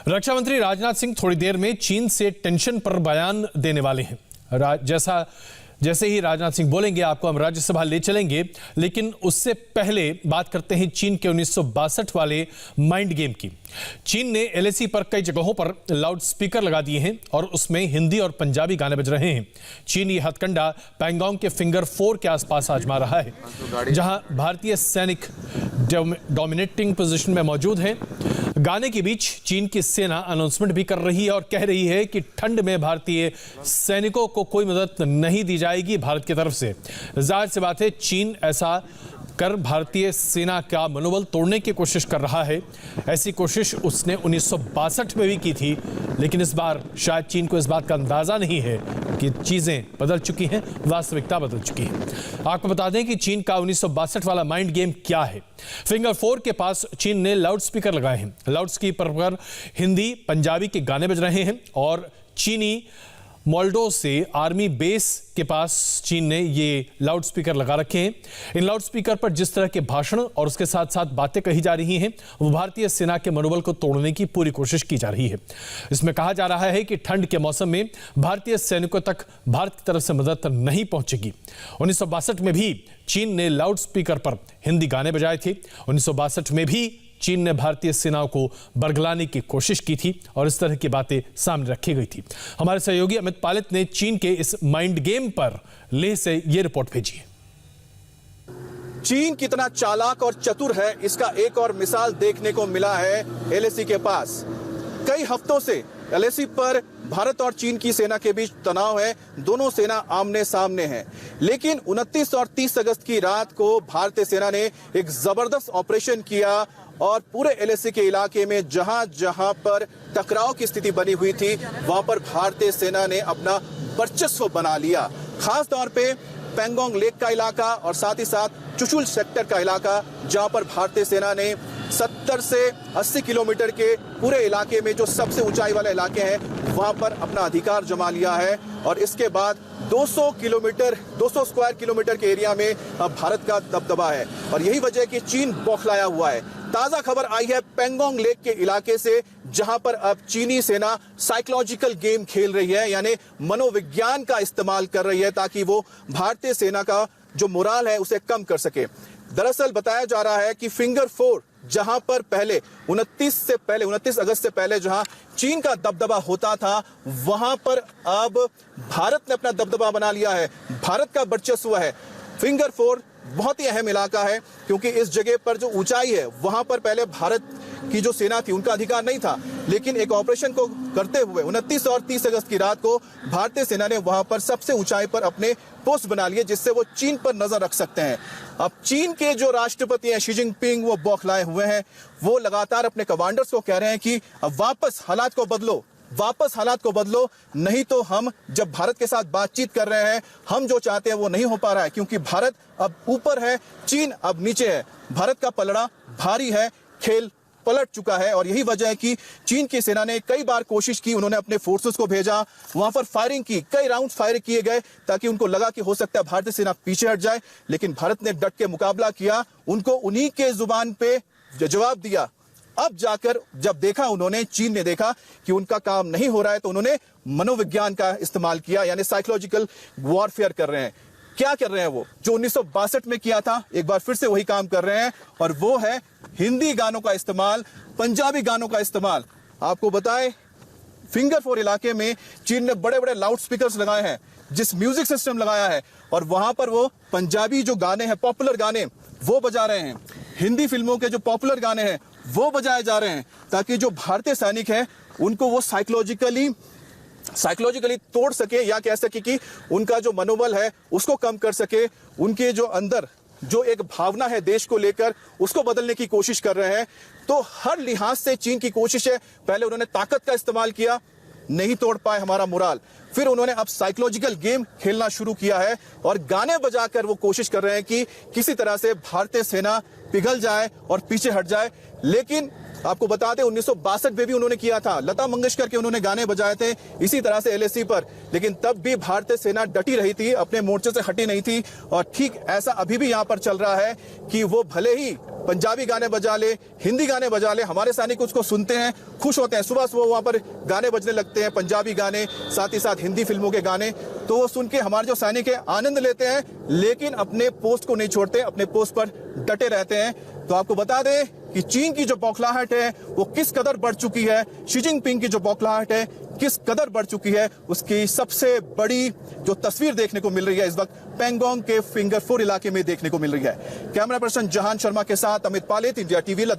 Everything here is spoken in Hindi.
रक्षा मंत्री राजनाथ सिंह थोड़ी देर में चीन से टेंशन पर बयान देने वाले हैं। जैसे ही राजनाथ सिंह बोलेंगे आपको हम राज्यसभा ले चलेंगे, लेकिन उससे पहले बात करते हैं चीन के 1962 वाले माइंड गेम की। चीन ने एलएसी पर कई जगहों पर लाउड स्पीकर लगा दिए हैं और उसमें हिंदी और पंजाबी गाने बज रहे हैं। चीन ये हथकंडा पैंगोंग के फिंगर 4 के आसपास आजमा रहा है, जहां भारतीय सैनिक डोमिनेटिंग पोजीशन में मौजूद हैं। गाने के बीच चीन की सेना अनाउंसमेंट भी कर रही है और कह रही है कि ठंड में भारतीय सैनिकों को कोई मदद नहीं दी जाएगी भारत की तरफ से। जाहिर सी बात है, चीन ऐसा कर भारतीय सेना का मनोबल तोड़ने की कोशिश कर रहा है। ऐसी कोशिश उसने 1962 में भी की थी, लेकिन इस बार शायद चीन को इस बात का अंदाजा नहीं है कि चीजें बदल चुकी हैं, वास्तविकता बदल चुकी है। आपको बता दें कि चीन का 1962 वाला माइंड गेम क्या है। फिंगर 4 के पास चीन ने लाउड स्पीकर लगाए हैं। लाउड स्पीकर पर हिंदी पंजाबी के गाने बज रहे हैं और चीनी मोल्डो से आर्मी बेस के पास चीन ने ये लाउड स्पीकर लगा रखे हैं। इन लाउड स्पीकर पर जिस तरह के भाषण और उसके साथ साथ बातें कही जा रही हैं, वो भारतीय सेना के मनोबल को तोड़ने की पूरी कोशिश की जा रही है। इसमें कहा जा रहा है कि ठंड के मौसम में भारतीय सैनिकों तक भारत की तरफ से मदद नहीं पहुंचेगी। 1962 में भी चीन ने लाउड स्पीकर पर हिंदी गाने बजाए थे। 1962 में भी चीन ने भारतीय सेनाओं को बरगलाने की कोशिश की थी और इस तरह की बातें सामने रखी गई थी। हमारे सहयोगी अमित पालित ने चीन के इस माइंड गेम पर लेह से यह रिपोर्ट भेजी है। चीन कितना चालाक और चतुर है, इसका एक और मिसाल देखने को मिला है एलएसी के पास। कई हफ्तों से एलएसी पर भारत और चीन की सेना के बीच तनाव है। दोनों सेना आमने सामने हैं, लेकिन 29 और 30 अगस्त की रात को भारतीय सेना ने एक जबरदस्त ऑपरेशन किया और पूरे एलएसी के इलाके में जहां जहां पर टकराव की स्थिति बनी हुई थी, वहां पर भारतीय सेना ने अपना वर्चस्व बना लिया। खास तौर पे पैंगोंग लेक का इलाका और साथ ही साथ चुशुल सेक्टर का इलाका, जहां पर भारतीय सेना ने 70 से 80 किलोमीटर के पूरे इलाके में जो सबसे ऊंचाई वाले इलाके हैं, वहां पर अपना अधिकार जमा लिया है। और इसके बाद 200 स्क्वायर किलोमीटर के एरिया में अब भारत का दबदबा है और यही वजह है कि चीन बौखलाया हुआ है। ताजा खबर आई है पैंगोंग लेक के इलाके से, जहां पर अब चीनी सेना साइकोलॉजिकल गेम खेल रही है, यानी मनोविज्ञान का इस्तेमाल कर रही है ताकि वो भारतीय सेना का जो मोराल है उसे कम कर सके। दरअसल बताया जा रहा है कि फिंगर 4 जहां पर पहले 29 अगस्त से पहले जहां चीन का दबदबा होता था, वहां पर अब भारत ने अपना दबदबा बना लिया है, भारत का वर्चस्व है। फिंगर 4 बहुत ही अहम इलाका है क्योंकि इस जगह पर जो ऊंचाई है, वहां पर पहले भारत की जो सेना थी उनका अधिकार नहीं था, लेकिन एक ऑपरेशन को करते हुए 29 और 30 अगस्त की रात को भारतीय सेना ने वहां पर सबसे ऊंचाई पर अपने पोस्ट बना लिए, जिससे वो चीन पर नजर रख सकते हैं। अब चीन के जो राष्ट्रपति हैं शी जिनपिंग, वो बौखलाए हुए हैं। वो लगातार अपने कमांडर्स को कह रहे हैं कि अब वापस हालात को बदलो, नहीं तो हम जब भारत के साथ बातचीत कर रहे हैं, हम जो चाहते हैं वो नहीं हो पा रहा है, क्योंकि भारत अब ऊपर है, चीन अब नीचे है। भारत का पलड़ा भारी है, खेल पलट चुका है और यही वजह है कि चीन की सेना ने कई बार कोशिश की, उन्होंने अपने फोर्सेस को भेजा, वहां पर फायरिंग की, कई राउंड फायर किए गए ताकि उनको लगा कि हो सकता है भारतीय सेना पीछे हट जाए, लेकिन भारत ने डट के मुकाबला किया, उनको उन्हीं के जुबान पे जवाब दिया। अब जाकर जब देखा उन्होंने, चीन ने देखा कि उनका काम नहीं हो रहा है, तो उन्होंने मनोविज्ञान का इस्तेमाल किया, यानी साइकोलॉजिकल वॉरफेयर कर रहे हैं। क्या कर रहे हैं वो? जो 1962 में किया था, एक बार फिर से वही काम कर रहे हैं और वो है हिंदी गानों का इस्तेमाल, पंजाबी गानों का इस्तेमाल। आपको बताएं, फिंगर 4 इलाके में चीन ने बड़े बड़े लाउड स्पीकर्स लगाए हैं, जिस म्यूजिक सिस्टम लगाया है, और वहां पर वो पंजाबी जो गाने हैं, पॉपुलर गाने, वो बजा रहे हैं। हिंदी फिल्मों के जो पॉपुलर गाने हैं वो बजाए जा रहे हैं, ताकि जो भारतीय सैनिक हैं उनको वो साइकोलॉजिकली तोड़ सके, या कह सके कि उनका जो मनोबल है उसको कम कर सके। उनके जो अंदर जो एक भावना है देश को लेकर, उसको बदलने की कोशिश कर रहे हैं। तो हर लिहाज से चीन की कोशिश है, पहले उन्होंने ताकत का इस्तेमाल किया, नहीं तोड़ पाए हमारा मोराल, फिर उन्होंने अब साइकोलॉजिकल गेम खेलना शुरू किया है और गाने बजाकर वो कोशिश कर रहे हैं कि किसी तरह से भारतीय सेना पिघल जाए और पीछे हट जाए। लेकिन आपको बता दें 1962 में भी उन्होंने किया था, लता मंगेशकर के उन्होंने गाने बजाए थे इसी तरह से एलएसी पर, लेकिन तब भी भारतीय सेना डटी रही थी, अपने मोर्चे से हटी नहीं थी। और ठीक ऐसा अभी भी यहां पर चल रहा है कि वो भले ही पंजाबी गाने बजा ले, हिंदी गाने बजा ले, हमारे सैनिक उसको सुनते हैं, खुश होते हैं। सुबह सुबह वहां पर गाने बजने लगते हैं, पंजाबी गाने, साथ ही साथ हिंदी फिल्मों के गाने, तो वो सुन के हमारे जो सैनिक है आनंद लेते हैं, लेकिन अपने पोस्ट को नहीं छोड़ते, अपने पोस्ट पर डटे रहते हैं। तो आपको बता दें कि चीन की जो बौखलाहट है वो किस कदर बढ़ चुकी है, शी जिनपिंग की जो बौखलाहट है किस कदर बढ़ चुकी है, उसकी सबसे बड़ी जो तस्वीर देखने को मिल रही है इस वक्त पैंगोंग के फिंगर 4 इलाके में देखने को मिल रही है। कैमरा पर्सन जहान शर्मा के साथ अमित पालेत, इंडिया टीवी, लद्दाख।